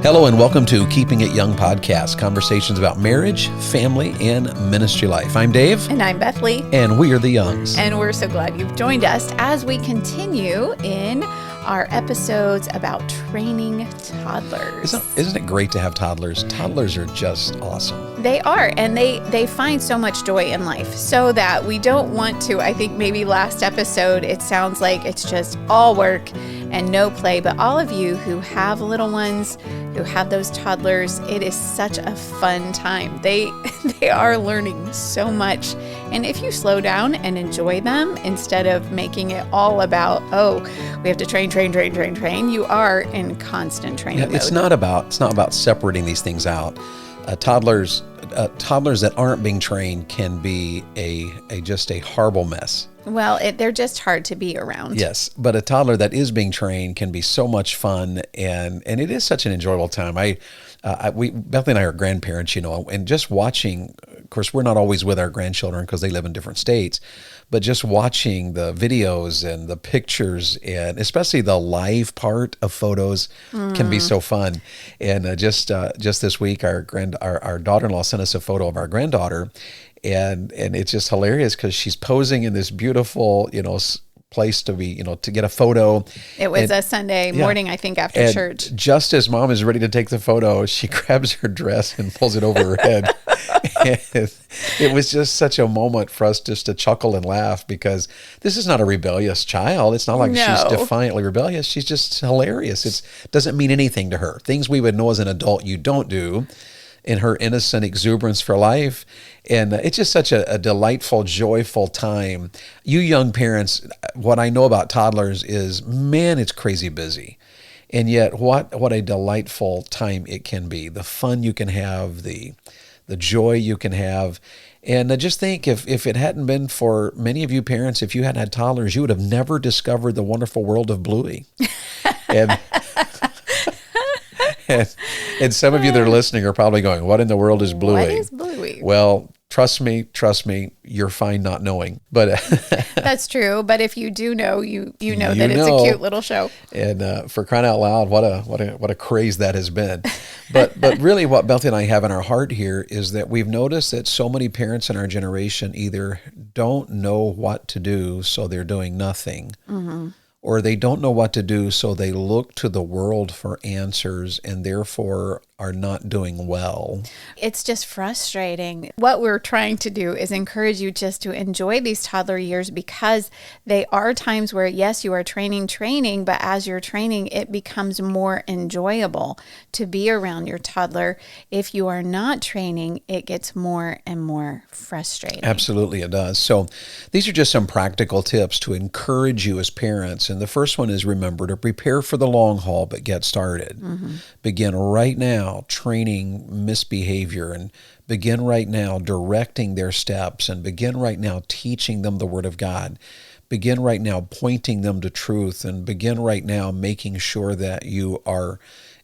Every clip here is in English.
Hello and welcome to Keeping It Young podcast, conversations about marriage, family, and ministry life. I'm Dave. And I'm Beth Lee. And we are the Youngs. And we're so glad you've joined us as we continue in our episodes about training toddlers. Isn't it great to have toddlers? Toddlers are just awesome. They are, and they find so much joy in life, so that we don't want to, I think maybe last episode, it sounds like it's just all work and no play, but all of you who have little ones, who have those toddlers, it is such a fun time. They are learning so much. And if you slow down and enjoy them instead of making it all about, oh, we have to train, you are in constant training mode. It's not about separating these things out. Toddlers that aren't being trained can be just a horrible mess. Well, they're just hard to be around. Yes, but a toddler that is being trained can be so much fun, and it is such an enjoyable time. Beth and I are grandparents, and just watching. Of course, we're not always with our grandchildren because they live in different states, but just watching the videos and the pictures, and especially the live part of photos, can be so fun. And just this week, our daughter-in-law sent us a photo of our granddaughter. And it's just hilarious because she's posing in this beautiful, place to be, to get a photo. It was a Sunday morning, I think, after church. Just as mom is ready to take the photo, she grabs her dress and pulls it over her head. It was just such a moment for us just to chuckle and laugh, because this is not a rebellious child. It's not like she's defiantly rebellious. She's just hilarious. It doesn't mean anything to her. Things we would know as an adult you don't do, in her innocent exuberance for life. And it's just such a delightful, joyful time. You young parents, what I know about toddlers is, man, it's crazy busy. And yet what a delightful time it can be. The fun you can have, the joy you can have. And just think, if it hadn't been for many of you parents, if you hadn't had toddlers, you would have never discovered the wonderful world of Bluey. And some of you that are listening are probably going, what in the world is Bluey? What is Bluey? Well, trust me, you're fine not knowing. But that's true. But if you do know, you know that it's a cute little show. And for crying out loud, what a craze that has been. But really what Beth and I have in our heart here is that we've noticed that so many parents in our generation either don't know what to do, so they're doing nothing. Mm-hmm. Or they don't know what to do, so they look to the world for answers and therefore are not doing well. It's just frustrating. What we're trying to do is encourage you just to enjoy these toddler years, because they are times where, yes, you are training, but as you're training, it becomes more enjoyable to be around your toddler. If you are not training, it gets more and more frustrating. Absolutely, it does. So these are just some practical tips to encourage you as parents. And the first one is, remember to prepare for the long haul, but get started. Mm-hmm. Begin right now training misbehavior, and begin right now directing their steps, and begin right now teaching them the Word of God. Begin right now pointing them to truth, and begin right now making sure that you are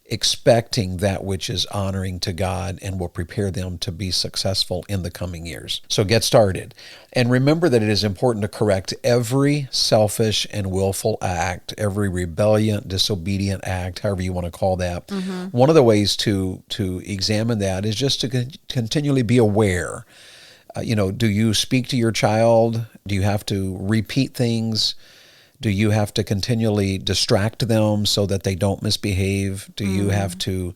expecting that which is honoring to God and will prepare them to be successful in the coming years. So get started. And remember that it is important to correct every selfish and willful act, every rebellion, disobedient act, however you want to call that. Mm-hmm. One of the ways to examine that is just to continually be aware. Do you speak to your child? Do you have to repeat things? Do you have to continually distract them so that they don't misbehave? Do you have to,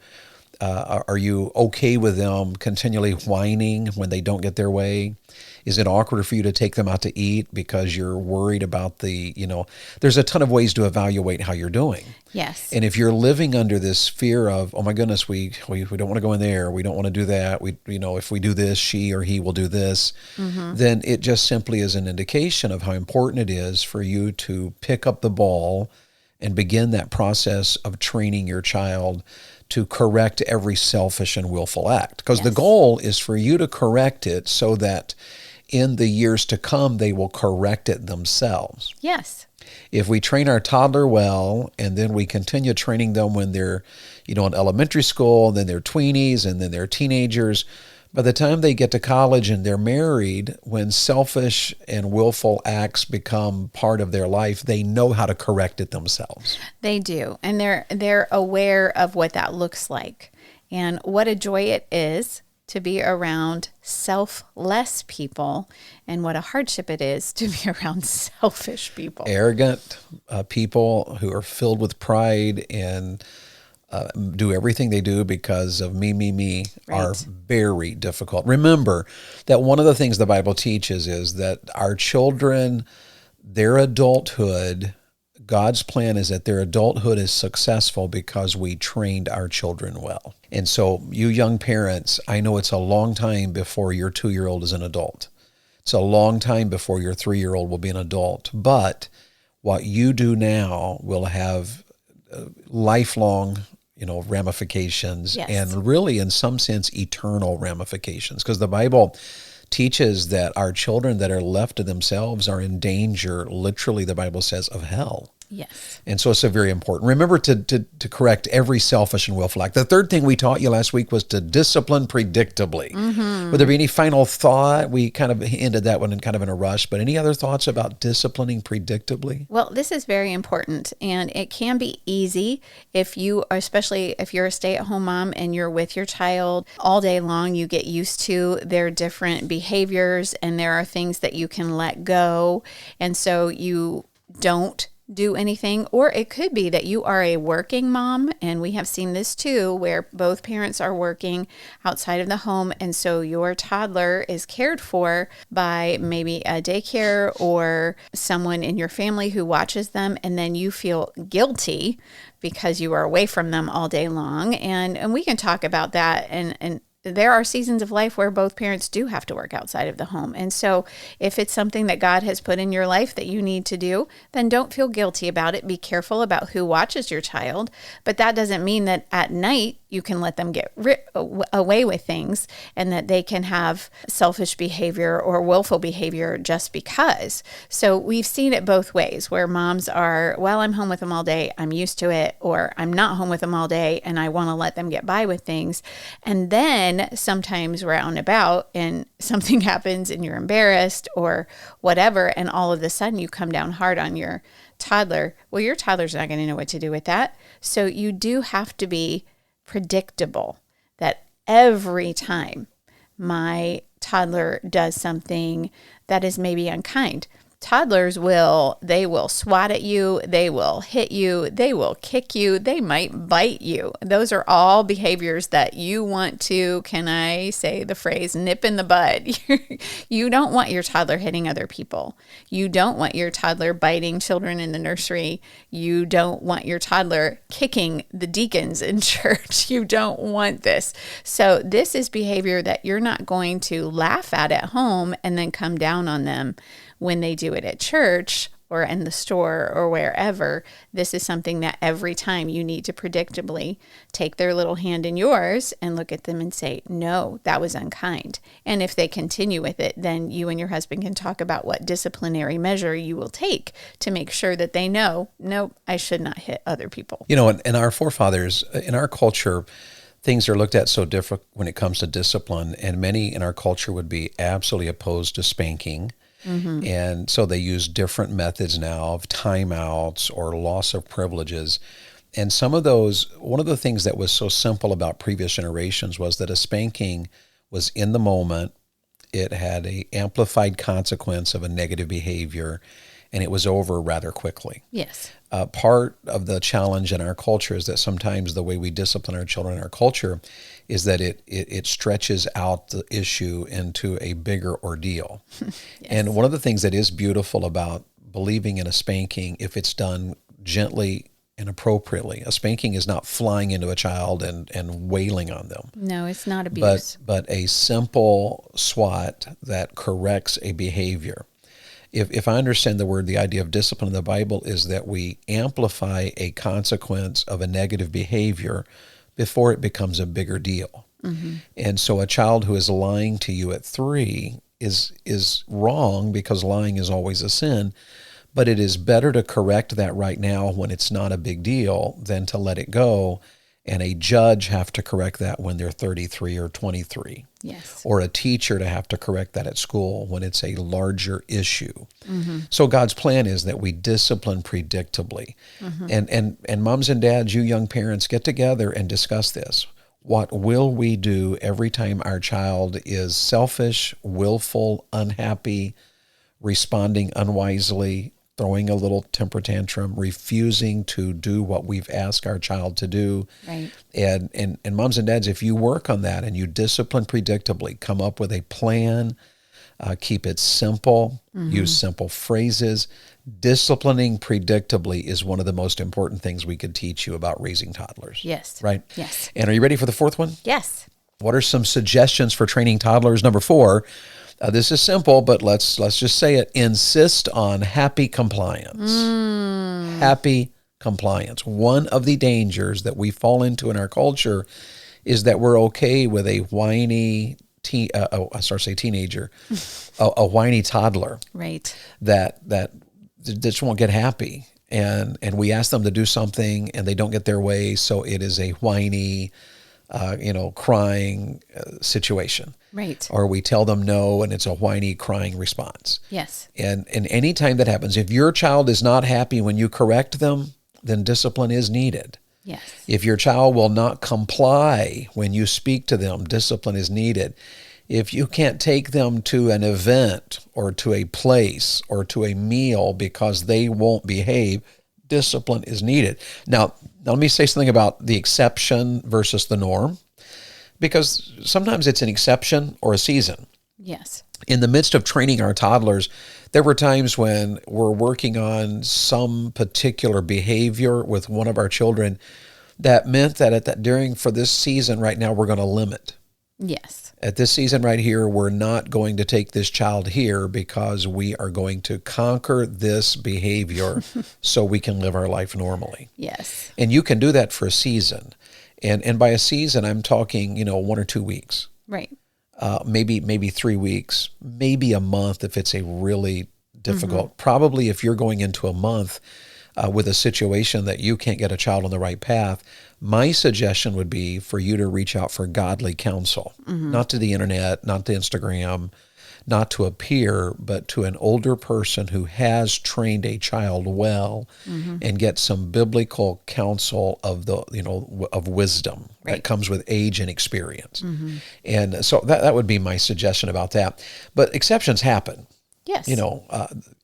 are you okay with them continually whining when they don't get their way? Is it awkward for you to take them out to eat because you're worried about there's a ton of ways to evaluate how you're doing. Yes. And if you're living under this fear of, oh my goodness, we don't want to go in there, we don't want to do that, if we do this, she or he will do this, then it just simply is an indication of how important it is for you to pick up the ball and begin that process of training your child to correct every selfish and willful act. Because the goal is for you to correct it so that in the years to come, they will correct it themselves. Yes. If we train our toddler well, and then we continue training them when they're, in elementary school, and then they're tweenies, and then they're teenagers, By the time they get to college and they're married, when selfish and willful acts become part of their life, they know how to correct it themselves. They do. And they're aware of what that looks like and what a joy it is to be around selfless people and what a hardship it is to be around selfish people. Arrogant people who are filled with pride and do everything they do because of me, are very difficult. Remember that one of the things the Bible teaches is that our children, their adulthood, God's plan is that their adulthood is successful because we trained our children well. And so you young parents, I know it's a long time before your 2-year-old is an adult. It's a long time before your 3-year-old will be an adult. But what you do now will have lifelong ramifications, yes, and really in some sense eternal ramifications, because the Bible teaches that our children that are left to themselves are in danger, literally the Bible says, of hell. Yes. And so it's a very important. Remember to correct every selfish and willful act. The third thing we taught you last week was to discipline predictably. Mm-hmm. Would there be any final thought? We kind of ended that one in kind of in a rush, but any other thoughts about disciplining predictably? Well, this is very important, and it can be easy especially if you're a stay-at-home mom and you're with your child all day long. You get used to their different behaviors, and there are things that you can let go, and so you don't do anything. Or it could be that you are a working mom, and we have seen this too, where both parents are working outside of the home, and so your toddler is cared for by maybe a daycare or someone in your family who watches them, and then you feel guilty because you are away from them all day long. And we can talk about that, and there are seasons of life where both parents do have to work outside of the home. And so if it's something that God has put in your life that you need to do, then don't feel guilty about it. Be careful about who watches your child. But that doesn't mean that at night you can let them get away with things and that they can have selfish behavior or willful behavior just because. So we've seen it both ways, where moms are, well, I'm home with them all day, I'm used to it, or I'm not home with them all day and I want to let them get by with things. And then sometimes we're out and about and something happens and you're embarrassed or whatever, and all of a sudden you come down hard on your toddler. Well, your toddler's not going to know what to do with that. So you do have to be predictable, that every time my toddler does something that is maybe unkind, toddlers will swat at you, they will hit you, they will kick you, they might bite you. Those are all behaviors that you want to, can I say the phrase, nip in the bud. You don't want your toddler hitting other people. You don't want your toddler biting children in the nursery. You don't want your toddler kicking the deacons in church. You don't want this. So this is behavior that you're not going to laugh at home and then come down on them when they do it at church or in the store or wherever. This is something that every time you need to predictably take their little hand in yours and look at them and say, no, that was unkind. And if they continue with it, then you and your husband can talk about what disciplinary measure you will take to make sure that they know, no, I should not hit other people. And our forefathers, in our culture, things are looked at so different when it comes to discipline, and many in our culture would be absolutely opposed to spanking. Mm-hmm. And so they use different methods now of timeouts or loss of privileges. And some of those, one of the things that was so simple about previous generations was that a spanking was in the moment. It had an amplified consequence of a negative behavior, and it was over rather quickly. Yes. Part of the challenge in our culture is that sometimes the way we discipline our children in our culture is that it stretches out the issue into a bigger ordeal. Yes. And one of the things that is beautiful about believing in a spanking, if it's done gently and appropriately, a spanking is not flying into a child and wailing on them. No, it's not abuse. But a simple swat that corrects a behavior. If I understand the idea of discipline in the Bible is that we amplify a consequence of a negative behavior before it becomes a bigger deal. Mm-hmm. And so a child who is lying to you at 3 is wrong, because lying is always a sin, but it is better to correct that right now when it's not a big deal than to let it go and a judge have to correct that when they're 33 or 23. Yes. Or a teacher to have to correct that at school when it's a larger issue. So God's plan is that we discipline predictably. And moms and dads, you young parents, get together and discuss this. What will we do every time our child is selfish, willful, unhappy, responding unwisely, throwing a little temper tantrum, refusing to do what we've asked our child to do? Right. And moms and dads, if you work on that and you discipline predictably, come up with a plan, keep it simple, use simple phrases. Disciplining predictably is one of the most important things we could teach you about raising toddlers. Yes. Right? Yes. And are you ready for the fourth one? Yes. What are some suggestions for training toddlers? Number 4, this is simple, but let's just say it. Insist on happy compliance. Happy compliance. One of the dangers that we fall into in our culture is that we're okay with a whiny teenager, a whiny toddler. Right. That just won't get happy. And we ask them to do something and they don't get their way, so it is a whiny, crying situation. Right. Or we tell them no and it's a whiny, crying response. Yes. And any time that happens, if your child is not happy when you correct them, then discipline is needed. Yes. If your child will not comply when you speak to them, discipline is needed. If you can't take them to an event or to a place or to a meal because they won't behave, discipline is needed. Now let me say something about the exception versus the norm, because sometimes it's an exception or a season. Yes. In the midst of training our toddlers, there were times when we're working on some particular behavior with one of our children that meant that for this season right now, we're going to limit. Yes. At this season right here, we're not going to take this child here because we are going to conquer this behavior so we can live our life normally. Yes. And you can do that for a season. And by a season, I'm talking, 1 or 2 weeks. Right. Maybe 3 weeks, maybe a month if it's a really difficult. Probably if you're going into a month with a situation that you can't get a child on the right path, my suggestion would be for you to reach out for godly counsel, not to the internet, not to Instagram, not to a peer, but to an older person who has trained a child well, and get some biblical counsel of of wisdom that comes with age and experience. And so that would be my suggestion about that. But exceptions happen. Yes.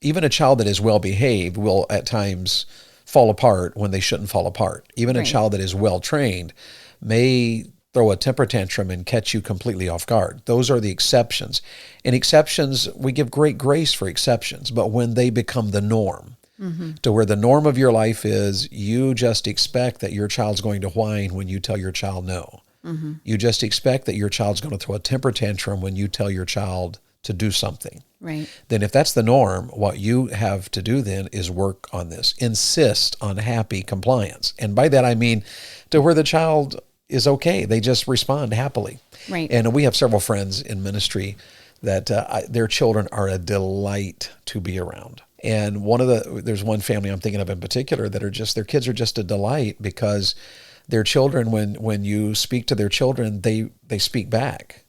Even a child that is well behaved will at times fall apart when they shouldn't fall apart. Even a child that is well trained may throw a temper tantrum and catch you completely off guard. Those are the exceptions. And exceptions, we give great grace for exceptions, but when they become the norm, to where the norm of your life is you just expect that your child's going to whine when you tell your child no. You just expect that your child's going to throw a temper tantrum when you tell your child to do something. Right. Then if that's the norm, what you have to do then is work on this. Insist on happy compliance. And by that I mean to where the child is okay. They just respond happily. Right. And we have several friends in ministry that their children are a delight to be around. And there's one family I'm thinking of in particular that their kids are just a delight, because their children, when you speak to their children, they speak back.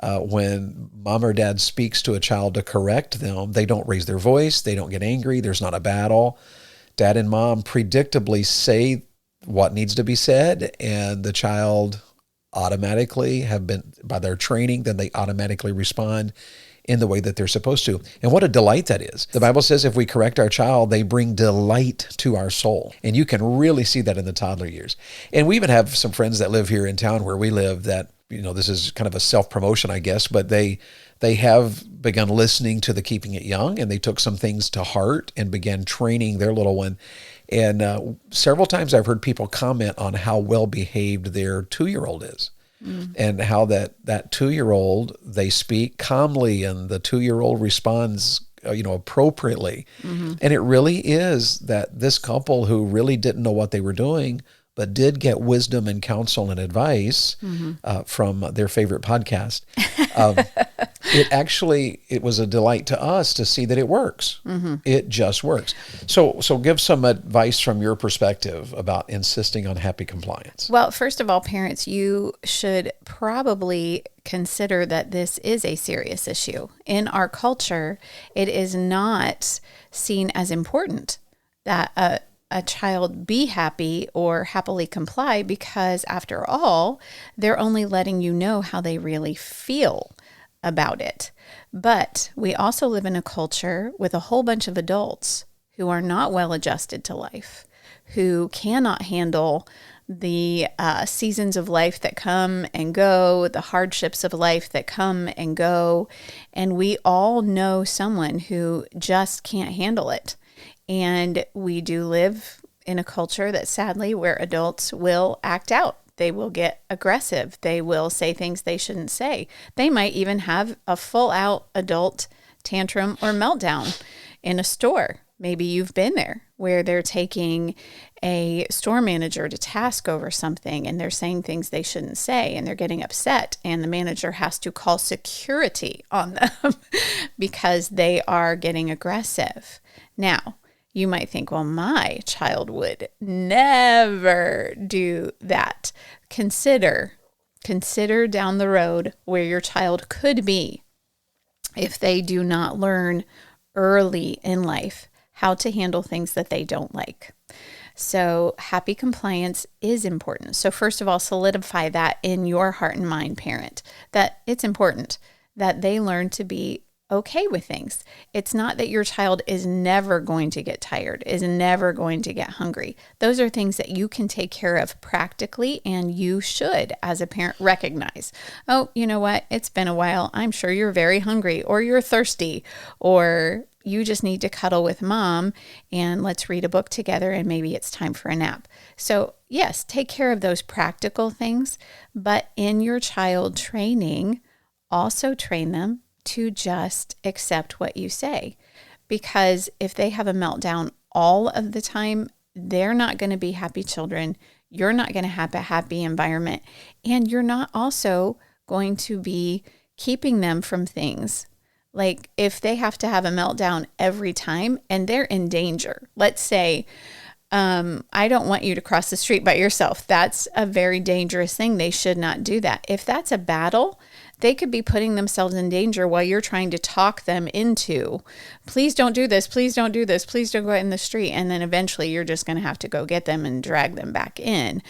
When mom or dad speaks to a child to correct them, they don't raise their voice, they don't get angry, there's not a battle. Dad and mom predictably say what needs to be said, and the child automatically have been, by their training, then they automatically respond in the way that they're supposed to. And what a delight that is. The Bible says if we correct our child, they bring delight to our soul. And you can really see that in the toddler years. And we even have some friends that live here in town where we live that, this is kind of a self-promotion, I guess, but they have begun listening to the Keeping It Young, and they took some things to heart and began training their little one. And several times I've heard people comment on how well-behaved their 2-year-old is. And how that 2-year-old, they speak calmly and the 2-year-old responds, appropriately. And it really is that this couple who really didn't know what they were doing, but did get wisdom and counsel and advice from their favorite podcast. it was a delight to us to see that it works. It just works. So give some advice from your perspective about insisting on happy compliance. Well, first of all, parents, you should probably consider that this is a serious issue. In our culture, it is not seen as important that a child be happy or happily comply, because after all, they're only letting you know how they really feel about it. But we also live in a culture with a whole bunch of adults who are not well adjusted to life, who cannot handle the seasons of life that come and go, the hardships of life that come and go. And we all know someone who just can't handle it. And we do live in a culture that sadly where adults will act out. They will get aggressive. They will say things they shouldn't say. They might even have a full out adult tantrum or meltdown in a store. Maybe you've been there, where they're taking a store manager to task over something and they're saying things they shouldn't say and they're getting upset, and the manager has to call security on them because they are getting aggressive. Now, you might think, well, my child would never do that. Consider down the road where your child could be if they do not learn early in life how to handle things that they don't like. So happy compliance is important. So first of all, solidify that in your heart and mind, parent, that it's important that they learn to be okay with things. It's not that your child is never going to get tired, is never going to get hungry. Those are things that you can take care of practically, and you should, as a parent, recognize. Oh, you know what? It's been a while. I'm sure you're very hungry, or you're thirsty, or you just need to cuddle with mom and let's read a book together, and maybe it's time for a nap. So yes, take care of those practical things, but in your child training, also train them to just accept what you say. Because if they have a meltdown all of the time, they're not going to be happy children. You're not going to have a happy environment. And you're not also going to be keeping them from things. Like if they have to have a meltdown every time and they're in danger, let's say, I don't want you to cross the street by yourself. That's a very dangerous thing. They should not do that. If that's a battle, they could be putting themselves in danger while you're trying to talk them into, please don't do this, please don't do this, please don't go out in the street. And then eventually you're just going to have to go get them and drag them back in.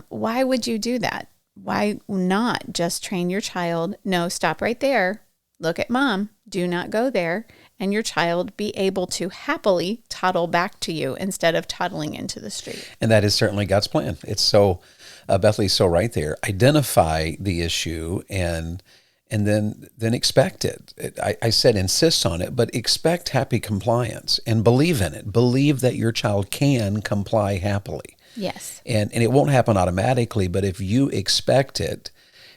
Why would you do that? Why not just train your child? No, stop right there. Look at mom. Do not go there. And your child be able to happily toddle back to you instead of toddling into the street. And that is certainly God's plan. It's so, Bethley's so right there. Identify the issue and then expect it. I said insist on it, but expect happy compliance and believe in it. Believe that your child can comply happily. Yes. And it won't happen automatically, but if you expect it,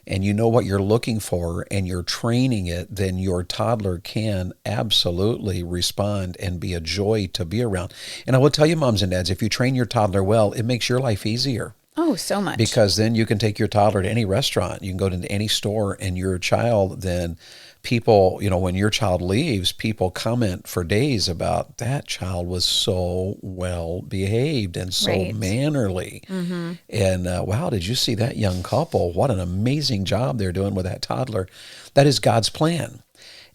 and you know what you're looking for and you're training it, then your toddler can absolutely respond and be a joy to be around. And I will tell you, moms and dads, if you train your toddler well, it makes your life easier. Oh, so much. Because then you can take your toddler to any restaurant. You can go to any store, and your child, then people, when your child leaves, people comment for days about that child was so well behaved and so Right. mannerly. Mm-hmm. And wow, did you see that young couple? What an amazing job they're doing with that toddler. That is God's plan.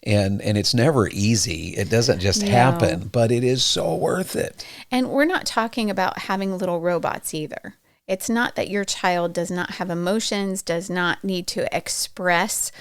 And it's never easy. It doesn't just happen, but it is so worth it. And we're not talking about having little robots either. It's not that your child does not have emotions, does not need to express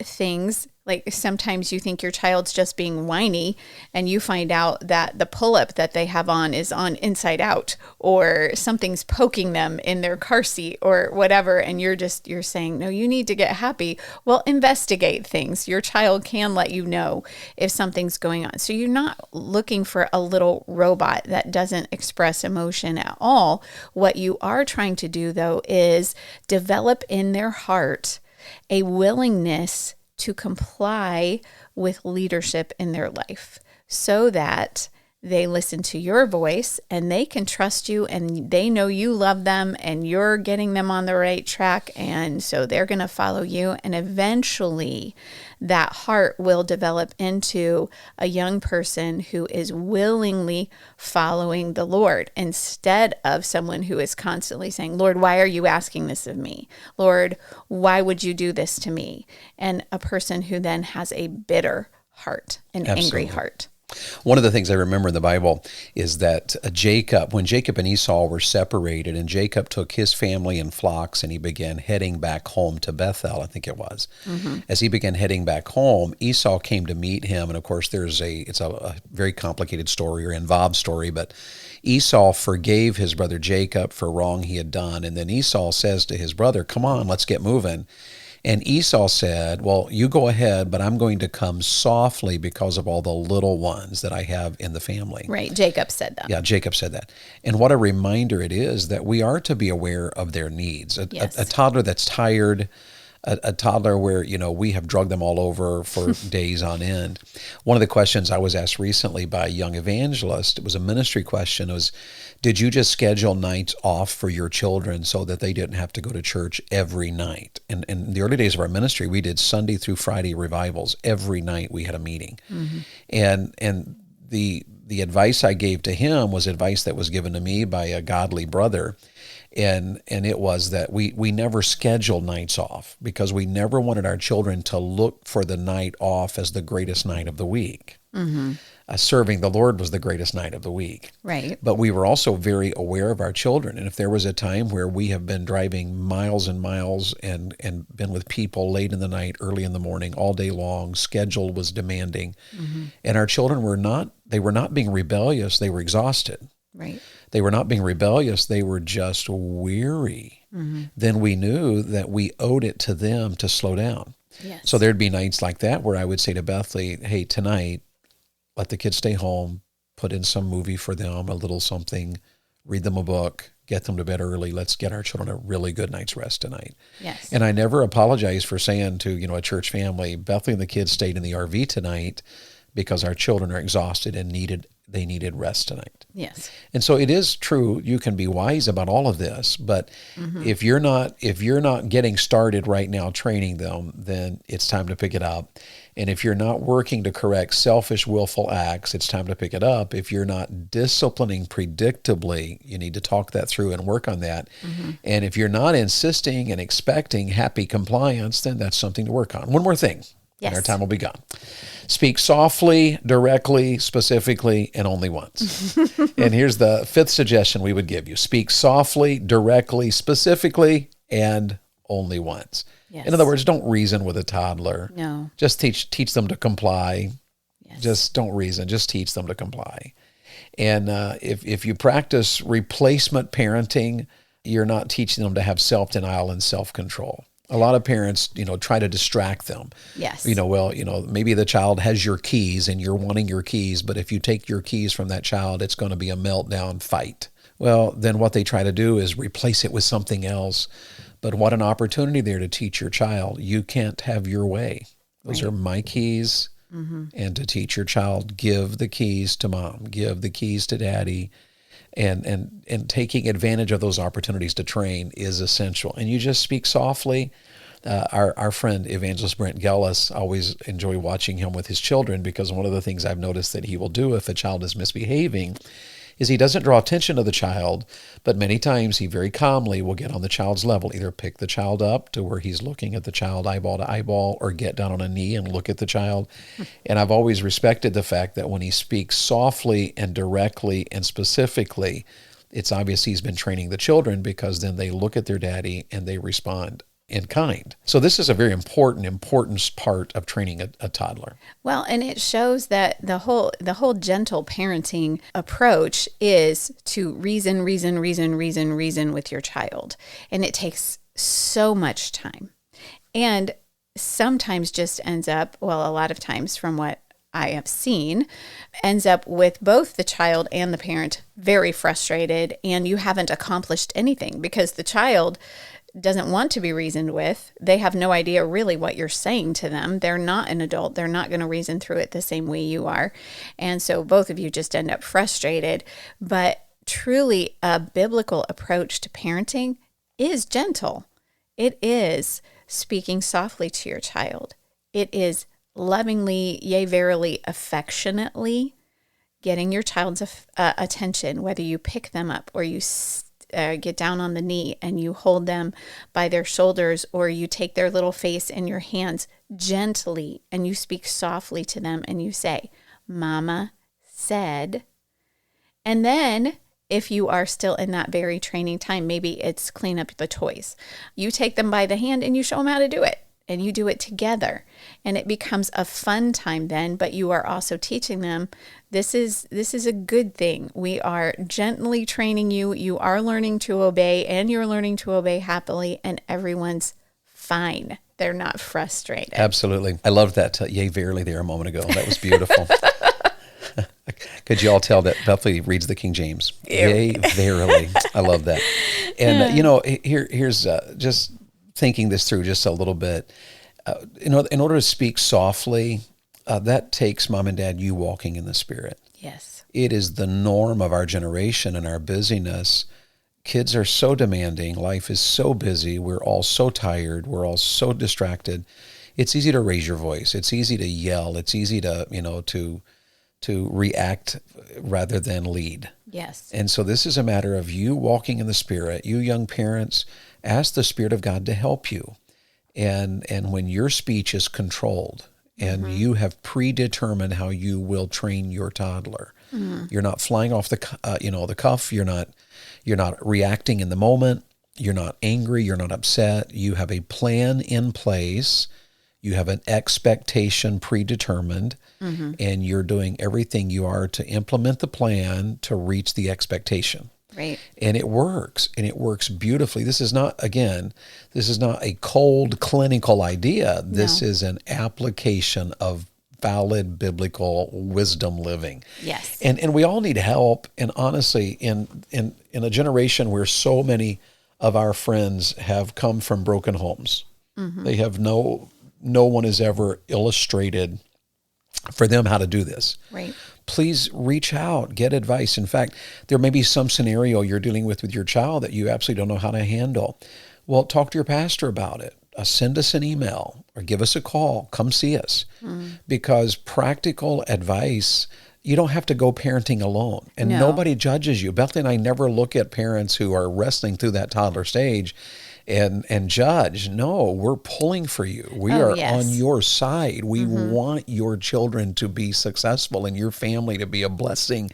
things. Like sometimes you think your child's just being whiny, and you find out that the pull-up that they have on is on inside out, or something's poking them in their car seat or whatever. And you're saying, no, you need to get happy. Well, investigate things. Your child can let you know if something's going on. So you're not looking for a little robot that doesn't express emotion at all. What you are trying to do, though, is develop in their heart a willingness to comply with leadership in their life, so that they listen to your voice and they can trust you and they know you love them and you're getting them on the right track. And so they're going to follow you. And eventually that heart will develop into a young person who is willingly following the Lord instead of someone who is constantly saying, Lord, why are you asking this of me? Lord, why would you do this to me? And a person who then has a bitter heart, an angry heart. One of the things I remember in the Bible is that when Jacob and Esau were separated, and Jacob took his family and flocks, and he began heading back home to Bethel, I think it was. Mm-hmm. As he began heading back home, Esau came to meet him, and of course it's a very complicated story or involved story, but Esau forgave his brother Jacob for wrong he had done, and then Esau says to his brother, come on, let's get moving. And Esau said, well, you go ahead, but I'm going to come softly because of all the little ones that I have in the family. Right. Jacob said that. Yeah, Jacob said that. And what a reminder it is that we are to be aware of their needs. A toddler that's tired, a toddler where, we have drugged them all over for days on end. One of the questions I was asked recently by a young evangelist, it was a ministry question, was, did you just schedule nights off for your children so that they didn't have to go to church every night? And in the early days of our ministry, we did Sunday through Friday revivals. Every night we had a meeting. Mm-hmm. And the advice I gave to him was advice that was given to me by a godly brother. And it was that we never scheduled nights off because we never wanted our children to look for the night off as the greatest night of the week. Mm-hmm. Serving the Lord was the greatest night of the week. Right. But we were also very aware of our children. And if there was a time where we have been driving miles and miles and been with people late in the night, early in the morning, all day long, schedule was demanding. Mm-hmm. And our children were not being rebellious, they were exhausted. Right. They were not being rebellious, they were just weary. Mm-hmm. Then we knew that we owed it to them to slow down. Yes. So there'd be nights like that where I would say to Bethany, hey, tonight, let the kids stay home, put in some movie for them, a little something, read them a book, get them to bed early. Let's get our children a really good night's rest tonight. Yes. And I never apologize for saying to, a church family, Bethany and the kids stayed in the RV tonight because our children are exhausted and they needed rest tonight. Yes. And so it is true, you can be wise about all of this, but if you're not getting started right now training them, then it's time to pick it up. And if you're not working to correct selfish, willful acts, it's time to pick it up. If you're not disciplining predictably, you need to talk that through and work on that. Mm-hmm. And if you're not insisting and expecting happy compliance, then that's something to work on. One more thing, and our time will be gone. Speak softly, directly, specifically, and only once. And here's the fifth suggestion we would give you. Speak softly, directly, specifically, and only once. Yes. In other words, don't reason with a toddler. No. Just teach them to comply. Yes. Just don't reason. Just teach them to comply. And if you practice replacement parenting, you're not teaching them to have self-denial and self-control. A lot of parents, try to distract them. Yes. Maybe the child has your keys and you're wanting your keys, but if you take your keys from that child, it's going to be a meltdown fight. Well, then what they try to do is replace it with something else. But what an opportunity there to teach your child, you can't have your way. Those are my keys. Mm-hmm. And to teach your child, give the keys to mom, give the keys to daddy. And taking advantage of those opportunities to train is essential. And you just speak softly. Our friend, Evangelist Brent Gellis, I always enjoy watching him with his children because one of the things I've noticed that he will do if a child is misbehaving is he doesn't draw attention to the child, but many times he very calmly will get on the child's level, either pick the child up to where he's looking at the child eyeball to eyeball or get down on a knee and look at the child. And I've always respected the fact that when he speaks softly and directly and specifically, it's obvious he's been training the children because then they look at their daddy and they respond in kind. So this is a very important part of training a toddler. Well, and it shows that the whole gentle parenting approach is to reason with your child. And it takes so much time. And sometimes just ends up, a lot of times from what I have seen, ends up with both the child and the parent very frustrated, and you haven't accomplished anything because the child doesn't want to be reasoned with. They have no idea really what you're saying to them. They're not an adult. They're not going to reason through it the same way you are. And so both of you just end up frustrated. But truly, a biblical approach to parenting is gentle. It is speaking softly to your child. It is lovingly, yea, verily, affectionately getting your child's attention, whether you pick them up or you get down on the knee and you hold them by their shoulders, or you take their little face in your hands gently and you speak softly to them and you say, Mama said. And then if you are still in that very training time, maybe it's clean up the toys. You take them by the hand and you show them how to do it. And you do it together, and it becomes a fun time then, but you are also teaching them this is a good thing. We are gently training you. You are learning to obey, and you're learning to obey happily, and everyone's fine. They're not frustrated. Absolutely. I loved that yea, verily there a moment ago. That was beautiful. Could you all tell that Bethany reads the King James? Yea, verily. I love that. And, here's just thinking this through just a little bit. In order to speak softly, that takes Mom and Dad, you walking in the Spirit. Yes. It is the norm of our generation and our busyness. Kids are so demanding. Life is so busy. We're all so tired. We're all so distracted. It's easy to raise your voice. It's easy to yell. It's easy to, to react rather than lead. Yes. And so this is a matter of you walking in the Spirit. You young parents, ask the Spirit of God to help you. And when your speech is controlled and you have predetermined how you will train your toddler, you're not flying off the cuff. You're not reacting in the moment. You're not angry. You're not upset. You have a plan in place. You have an expectation predetermined, and you're doing everything you are to implement the plan to reach the expectation. Right. And it works beautifully. This is not a cold clinical idea. This is an application of valid biblical wisdom living. Yes. And we all need help. And honestly, in a generation where so many of our friends have come from broken homes, they have no one has ever illustrated for them how to do this. Right. Please reach out, get advice. In fact, there may be some scenario you're dealing with your child that you absolutely don't know how to handle. Well, talk to your pastor about it. Send us an email or give us a call. Come see us. Because practical advice, you don't have to go parenting alone. And nobody judges you. Bethany and I never look at parents who are wrestling through that toddler stage and judge. No, we're pulling for you. We are on your side. We want your children to be successful and your family to be a blessing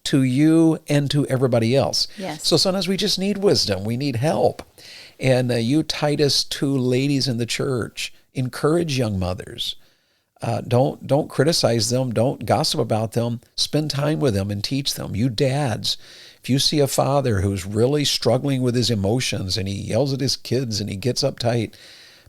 to you and to everybody else. Yes. So sometimes we just need wisdom. We need help. And you Titus 2 ladies in the church, encourage young mothers. Don't criticize them. Don't gossip about them. Spend time with them and teach them. You dads, if you see a father who's really struggling with his emotions and he yells at his kids and he gets uptight,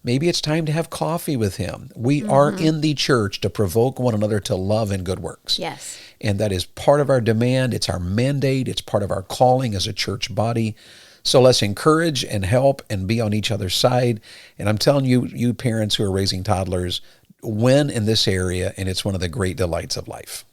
maybe it's time to have coffee with him. We are in the church to provoke one another to love and good works. Yes. And that is part of our demand. It's our mandate. It's part of our calling as a church body. So let's encourage and help and be on each other's side. And I'm telling you, you parents who are raising toddlers, win in this area, and it's one of the great delights of life.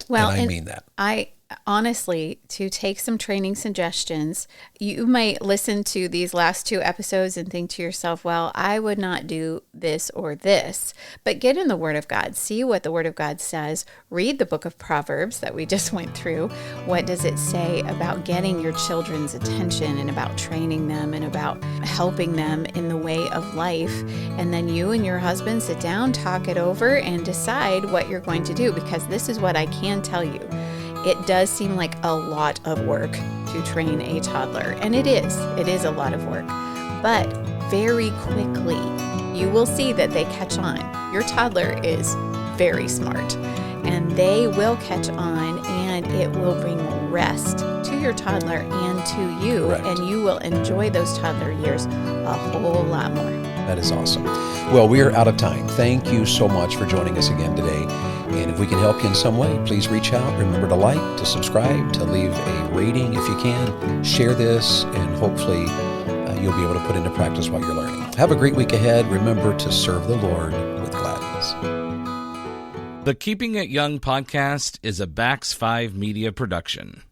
Well, and I mean that. I honestly, to take some training suggestions, you might listen to these last 2 episodes and think to yourself, well, I would not do this or this, but get in the Word of God, see what the Word of God says, read the book of Proverbs that we just went through. What does it say about getting your children's attention and about training them and about helping them in the way of life? And then you and your husband sit down, talk it over, and decide what you're going to do, because this is what I can tell you. It does seem like a lot of work to train a toddler, and it is a lot of work, but very quickly you will see that they catch on. Your toddler is very smart, and they will catch on, and it will bring rest to your toddler and to you, Right. and you will enjoy those toddler years a whole lot more. That is awesome. Well, we are out of time. Thank you so much for joining us again today. And if we can help you in some way, please reach out. Remember to like, to subscribe, to leave a rating if you can. Share this, and hopefully you'll be able to put into practice what you're learning. Have a great week ahead. Remember to serve the Lord with gladness. The Keeping It Young podcast is a Bax 5 Media production.